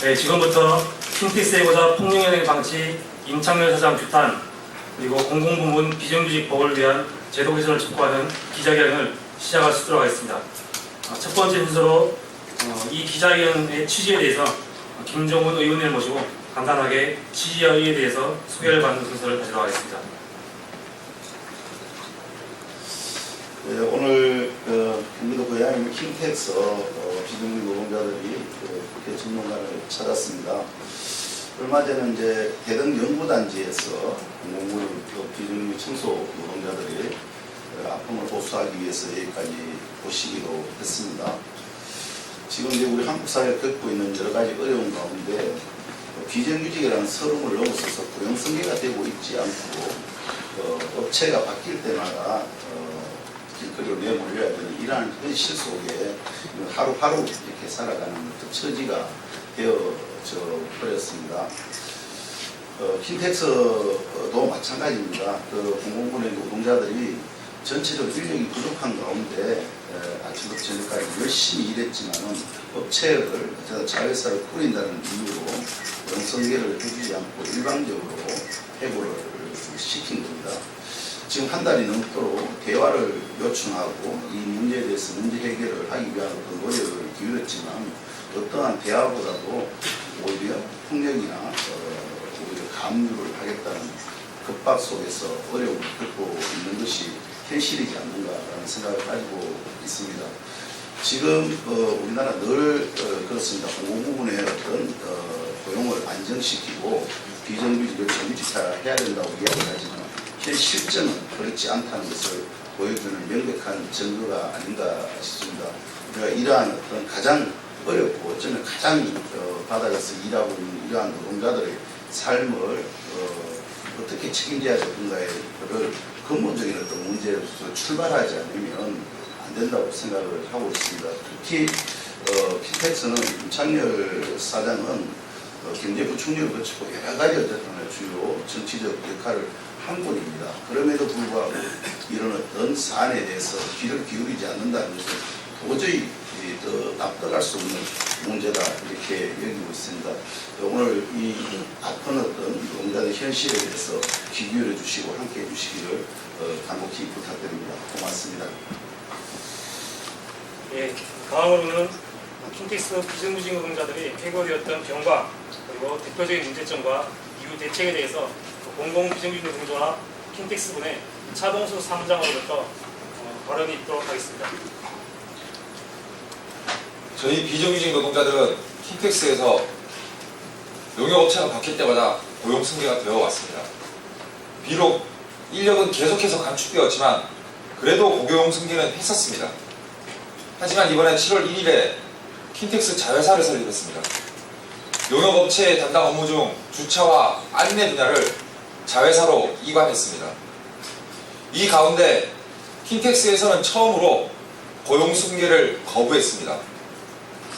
네, 지금부터 킨텍스 해고자 폭력현행 방치 임창렬 사장 규탄 그리고 공공부문 비정규직 보호를 위한 제도 개선을 촉구하는 기자회견을 시작할 수 있도록 하겠습니다. 첫 번째 순서로 이 기자회견의 취지에 대해서 김종훈 의원을 모시고 간단하게 취지와 의의에 대해서 소개를 받는 순서를 가지도록 하겠습니다. 네, 오늘 경기도 고양시 킨텍스 비정규직 노동자들이 국회 전문관을 찾았습니다. 얼마 전에 이제 대등 연구단지에서 공공부문 비정규직 청소 노동자들이 아픔을 호소하기 위해서 여기까지 오시기도 했습니다. 지금 이제 우리 한국 사회가 겪고 있는 여러 가지 어려운 가운데 비정규직이라는 서름을 넘어서서 고용성계가 되고 있지 않고 업체가 바뀔 때마다 길거리로 내몰려야 되는 이러한 현실 속에 하루하루 이렇게 살아가는 처지가 되어져 버렸습니다. 킨텍스도 마찬가지입니다. 공공부문의 노동자들이 전체적으로 인력이 부족한 가운데 아침부터 저녁까지 열심히 일했지만은 업체를 자회사를 꾸린다는 이유로 영성계를 해주지 않고 일방적으로 해고를 시킨 겁니다. 지금 한 달이 넘도록 대화를 요청하고 이 문제에 대해서 문제 해결을 하기 위한 어떤 노력을 기울였지만 어떠한 대화보다도 오히려 폭력이나 오히려 감유를 하겠다는 급박 속에서 어려움을 겪고 있는 것이 현실이지 않는가라는 생각을 가지고 있습니다. 지금 우리나라 늘 그렇습니다. 공공부문의 어떤 고용을 안정시키고 비정규직을 정규직화해야 된다고 이야기하지만 현 실정은 그렇지 않다는 것을 보여주는 명백한 증거가 아닌가 싶습니다. 우리가 이러한 어떤 가장 어렵고 어쩌면 가장 바닥에서 일하고 있는 이러한 노동자들의 삶을 어떻게 책임져야 되는가에 를 근본적인 어떤 문제로서 출발하지 않으면 안 된다고 생각을 하고 있습니다. 특히 킨텍스는 임창렬 사장은 경제부총리를 거치고 여러 가지 어쨌든 주요 정치적 역할을 한 분입니다. 그럼에도 불구하고 이런 어떤 사안에 대해서 귀를 기울이지 않는다는 것은 도저히 납득할 수 없는 문제다 이렇게 여기고 있습니다. 오늘 이 아픈 어떤 노동자의 현실에 대해서 귀 기울여 주시고 함께 해주시기를 간곡히 부탁드립니다. 고맙습니다. 예, 다음으로는 킨텍스 비정규직 노동자들이 해고되었던 경과 그리고 대표적인 문제점과 이후 대책에 대해서 공공 비정규직 노동자와 킨텍스 분의 차동수 사무장으로부터 발언이 있도록 하겠습니다. 저희 비정규직 노동자들은 킨텍스에서 용역업체가 바뀔 때마다 고용 승계가 되어 왔습니다. 비록 인력은 계속해서 감축되었지만 그래도 고용 승계는 했었습니다. 하지만 이번에 7월 1일에 킨텍스 자회사를 설립했습니다. 용역업체의 담당 업무 중 주차와 안내 분야를 자회사로 이관했습니다. 이 가운데 킨텍스에서는 처음으로 고용 승계를 거부했습니다.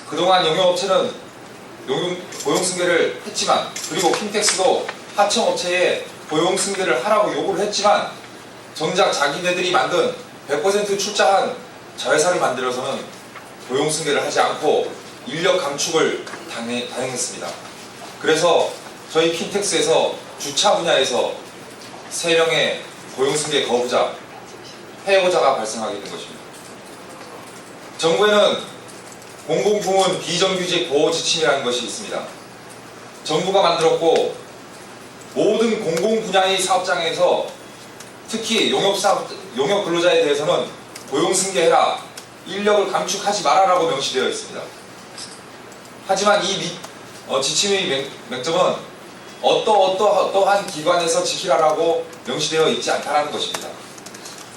그동안 용역업체는 고용 승계를 했지만 그리고 킨텍스도 하청업체에 고용 승계를 하라고 요구를 했지만 정작 자기네들이 만든 100% 출자한 자회사를 만들어서는 고용 승계를 하지 않고 인력 감축을 단행했습니다. 그래서 저희 킨텍스에서 주차 분야에서 3명의 고용 승계 거부자, 해고자가 발생하게 된 것입니다. 정부에는 공공부문 비정규직 보호 지침이라는 것이 있습니다. 정부가 만들었고 모든 공공 분야의 사업장에서 특히 용역 근로자에 대해서는 고용 승계해라, 인력을 감축하지 말아라고 명시되어 있습니다. 하지만 이 지침의 맹점은 어떠한 기관에서 지키라라고 명시되어 있지 않다는 것입니다.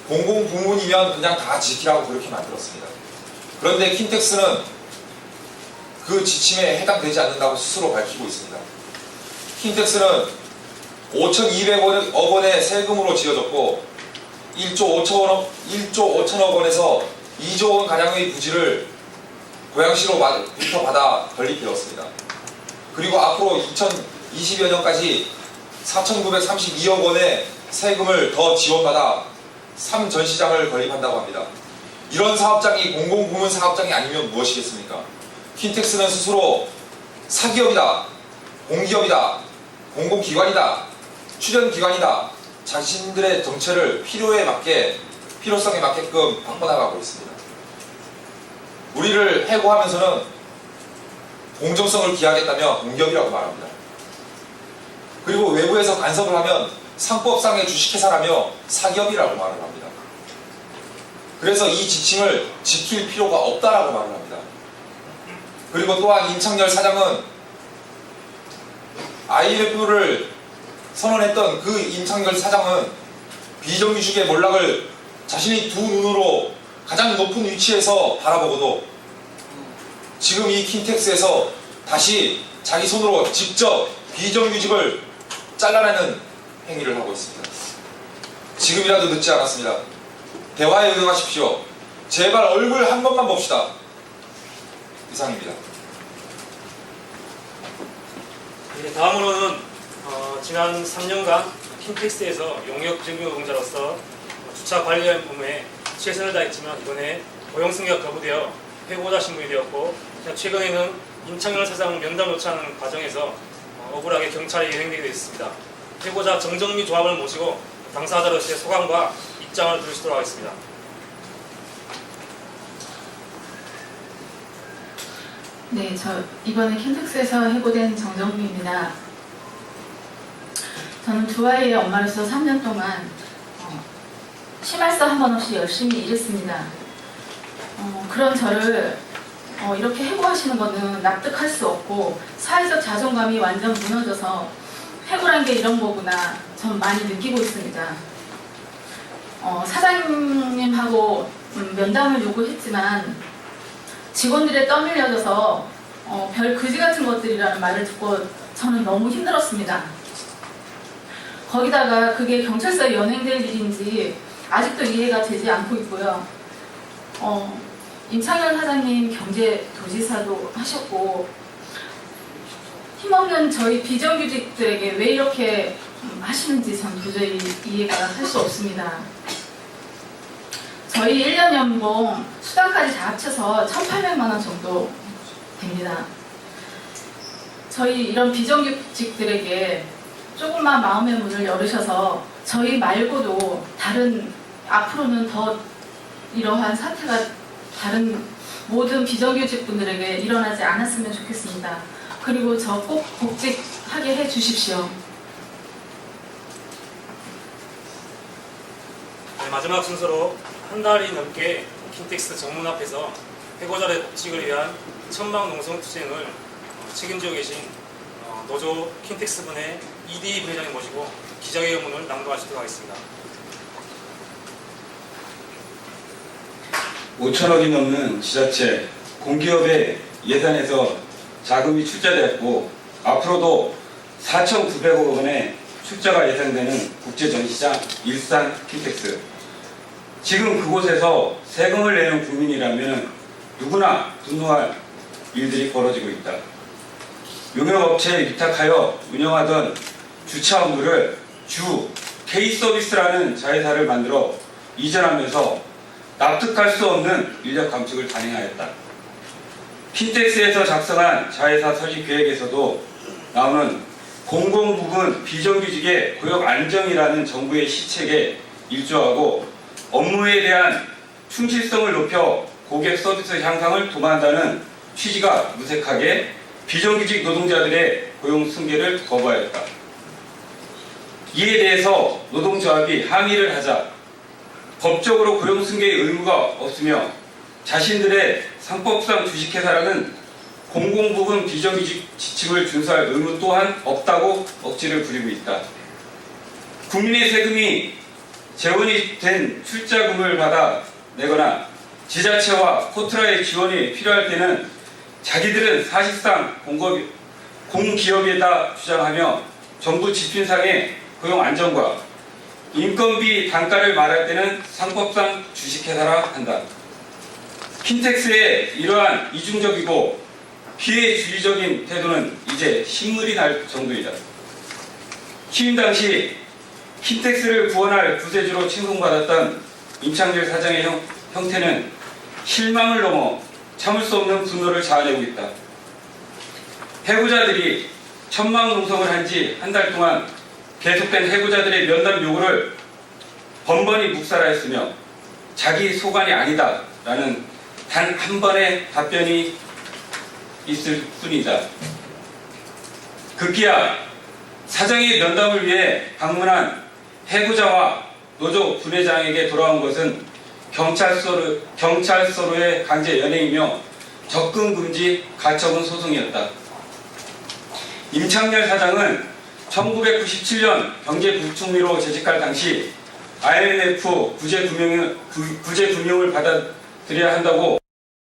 공공부문이면 그냥 다 지키라고 그렇게 만들었습니다. 그런데 킨텍스는 그 지침에 해당되지 않는다고 스스로 밝히고 있습니다. 킨텍스는 5,200억 원의 세금으로 지어졌고 1조 5천억 원에서 2조 원 가량의 부지를 고양시로부터 받아 건립되었습니다. 그리고 앞으로 2020여 년까지 4,932억 원의 세금을 더 지원받아 3전시장을 건립한다고 합니다. 이런 사업장이 공공부문 사업장이 아니면 무엇이겠습니까? 킨텍스는 스스로 사기업이다, 공기업이다, 공공기관이다, 출연기관이다, 자신들의 정체를 필요성에 맞게끔 바꿔나가고 있습니다. 우리를 해고하면서는 공정성을 기하겠다며 공기업이라고 말합니다. 그리고 외부에서 간섭을 하면 상법상의 주식회사라며 사기업이라고 말을 합니다. 그래서 이 지침을 지킬 필요가 없다라고 말을 합니다. 그리고 또한 임창열 사장은 IMF를 선언했던 그 임창열 사장은 비정규직의 몰락을 자신이 두 눈으로 가장 높은 위치에서 바라보고도 지금 이 킨텍스에서 다시 자기 손으로 직접 비정규직을 잘라내는 행위를 하고 있습니다. 지금이라도 늦지 않았습니다. 대화에 응하십시오. 제발 얼굴 한 번만 봅시다. 이상입니다. 네, 다음으로는 지난 3년간 킨텍스에서 용역 증빙 노동자로서 주차 관련 업무에 최선을 다했지만 이번에 고용 승계가 거부되어 해고자 신분이 되었고 최근에는 임창열 사장 면담 요청하는 과정에서 억울하게 경찰에 연행되게 되었습니다. 해고자 정정미 조합을 모시고 당사자로서의 소감과 입장을 들으시도록 하겠습니다. 네, 저 이번에 킨텍스에서 해고된 정정미입니다. 저는 두 아이의 엄마로서 3년 동안 쉼할 새 한 번 없이 열심히 일했습니다. 그런 저를 이렇게 해고하시는 거는 납득할 수 없고 사회적 자존감이 완전 무너져서 해고란 게 이런 거구나 전 많이 느끼고 있습니다. 사장님하고 면담을 요구했지만 직원들에 떠밀려져서 별 그지 같은 것들이라는 말을 듣고 저는 너무 힘들었습니다. 거기다가 그게 경찰서에 연행될 일인지 아직도 이해가 되지 않고 있고요. 임창열 사장님 경제도지사도 하셨고 힘없는 저희 비정규직들에게 왜 이렇게 하시는지 전 도저히 이해가 할 수 없습니다. 저희 1년 연봉 수당까지 다 합쳐서 1,800만 원 정도 됩니다. 저희 이런 비정규직들에게 조금만 마음의 문을 열으셔서 저희 말고도 다른 앞으로는 더 이러한 사태가 다른 모든 비정규직 분들에게 일어나지 않았으면 좋겠습니다. 그리고 저 꼭 복직하게 해 주십시오. 네, 마지막 순서로 한 달이 넘게 킨텍스 정문 앞에서 해고자의 복직을 위한 천막 농성 투쟁을 책임지고 계신 노조 킨텍스 분의 이대희 부회장님 모시고 기자회견문을 낭독하시도록 하겠습니다. 5천억이 넘는 지자체, 공기업의 예산에서 자금이 출자되었고 앞으로도 4,900억 원의 출자가 예상되는 국제전시장 일산 킨텍스. 지금 그곳에서 세금을 내는 국민이라면 누구나 분노할 일들이 벌어지고 있다. 용역업체에 위탁하여 운영하던 주차 업무를 주 K서비스라는 자회사를 만들어 이전하면서 납득할 수 없는 인력 감축을 단행하였다. 킨텍스에서 작성한 자회사 설립 계획에서도 나오는 공공부문 비정규직의 고용 안정이라는 정부의 시책에 일조하고 업무에 대한 충실성을 높여 고객 서비스 향상을 도모한다는 취지가 무색하게 비정규직 노동자들의 고용 승계를 거부하였다. 이에 대해서 노동조합이 항의를 하자 법적으로 고용 승계의 의무가 없으며 자신들의 상법상 주식회사라는 공공부문 비정규직 지침을 준수할 의무 또한 없다고 억지를 부리고 있다. 국민의 세금이 재원이 된 출자금을 받아 내거나 지자체와 코트라의 지원이 필요할 때는 자기들은 사실상 공기업에다 주장하며 정부 지침상의 고용 안정과 인건비 단가를 말할 때는 상법상 주식회사라 한다. 킨텍스의 이러한 이중적이고 피해주의적인 태도는 이제 신물이 날 정도이다. 취임 당시 킨텍스를 구원할 구세주로 칭송받았던 임창열 사장의 형태는 실망을 넘어 참을 수 없는 분노를 자아내고 있다. 해고자들이 천막농성을 한 지 한 달 동안 계속된 해고자들의 면담 요구를 번번이 묵살하였으며 자기 소관이 아니다라는 단 한 번의 답변이 있을 뿐이다. 급기야 사장의 면담을 위해 방문한 해고자와 노조 분회장에게 돌아온 것은 경찰서로의 강제 연행이며 접근 금지 가처분 소송이었다. 임창열 사장은 1997년 경제부총리로 재직할 당시 IMF 구제금융을 받아들여야 한다고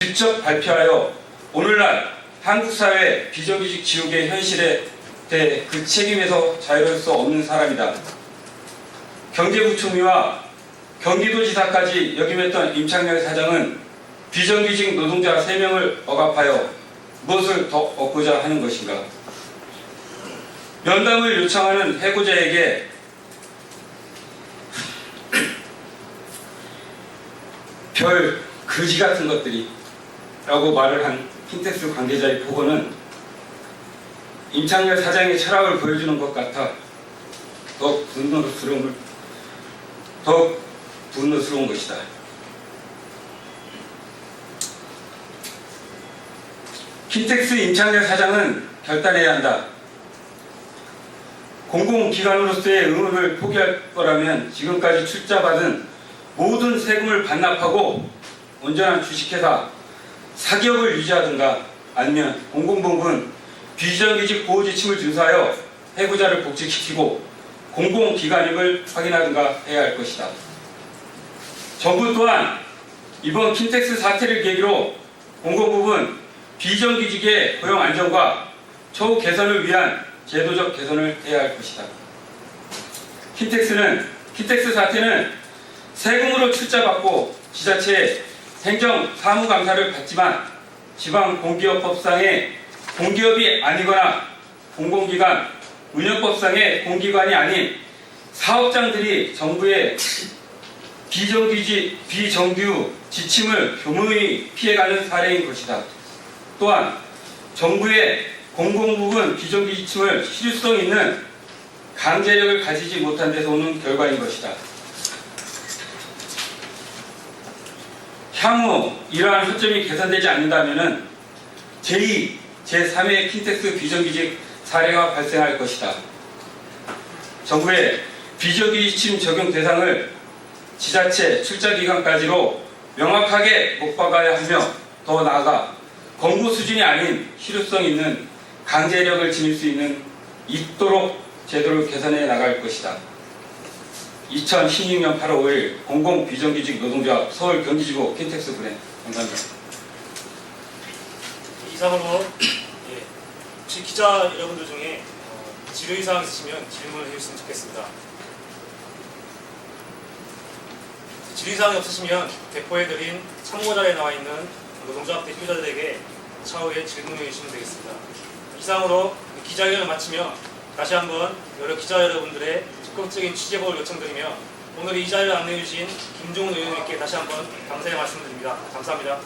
직접 발표하여 오늘날 한국사회 비정규직 지옥의 현실에 대해 그 책임에서 자유로울 수 없는 사람이다. 경제부총리와 경기도지사까지 역임했던 임창열 사장은 비정규직 노동자 3명을 억압하여 무엇을 더 얻고자 하는 것인가? 면담을 요청하는 해고자에게 별 거지 같은 것들이 라고 말을 한 킨텍스 관계자의 보고는 임창열 사장의 철학을 보여주는 것 같아 더욱 분노스러운 것이다. 킨텍스 임창열 사장은 결단해야 한다. 공공기관으로서의 의무를 포기할 거라면 지금까지 출자받은 모든 세금을 반납하고 온전한 주식회사 사기업을 유지하든가 아니면 공공부문 비정규직 보호지침을 준수하여 해고자를 복직시키고 공공기관임을 확인하든가 해야 할 것이다. 정부 또한 이번 킨텍스 사태를 계기로 공공부문 비정규직의 고용 안정과 처우 개선을 위한 제도적 개선을 해야 할 것이다. 킨텍스 사태는 세금으로 출자받고 지자체의 행정 사무감사를 받지만 지방공기업법상의 공기업이 아니거나 공공기관 운영법상의 공기관이 아닌 사업장들이 정부의 비정규 지침을 교묘히 피해가는 사례인 것이다. 또한 정부의 공공부문 비정규 지침을 실효성 있는 강제력을 가지지 못한 데서 오는 결과인 것이다. 향후 이러한 허점이 개선되지 않는다면 제2, 제3의 킨텍스 비정규직 사례가 발생할 것이다. 정부의 비정규직침 적용 대상을 지자체 출자기관까지로 명확하게 못 박아야 하며 더 나아가 권고 수준이 아닌 실효성 있는 강제력을 지닐 수 있도록 제도를 개선해 나갈 것이다. 2016년 8월 5일 공공비정규직 노동조합 서울 경기지구 킨텍스 분해. 감사합니다. 이상으로 혹시 기자 여러분들 중에 질의사항 있으시면 질문을 해주시면 좋겠습니다. 질의사항이 없으시면 배포해드린 참고자에 나와 있는 노동조합 대표자들에게 차후에 질문해 주시면 되겠습니다. 이상으로 기자회견을 마치며 다시 한번 여러 기자 여러분들의 적극적인 취재복을 요청드리며 오늘 이 자리를 안내해 주신 김종훈 의원님께 다시 한번 감사의 말씀드립니다. 감사합니다.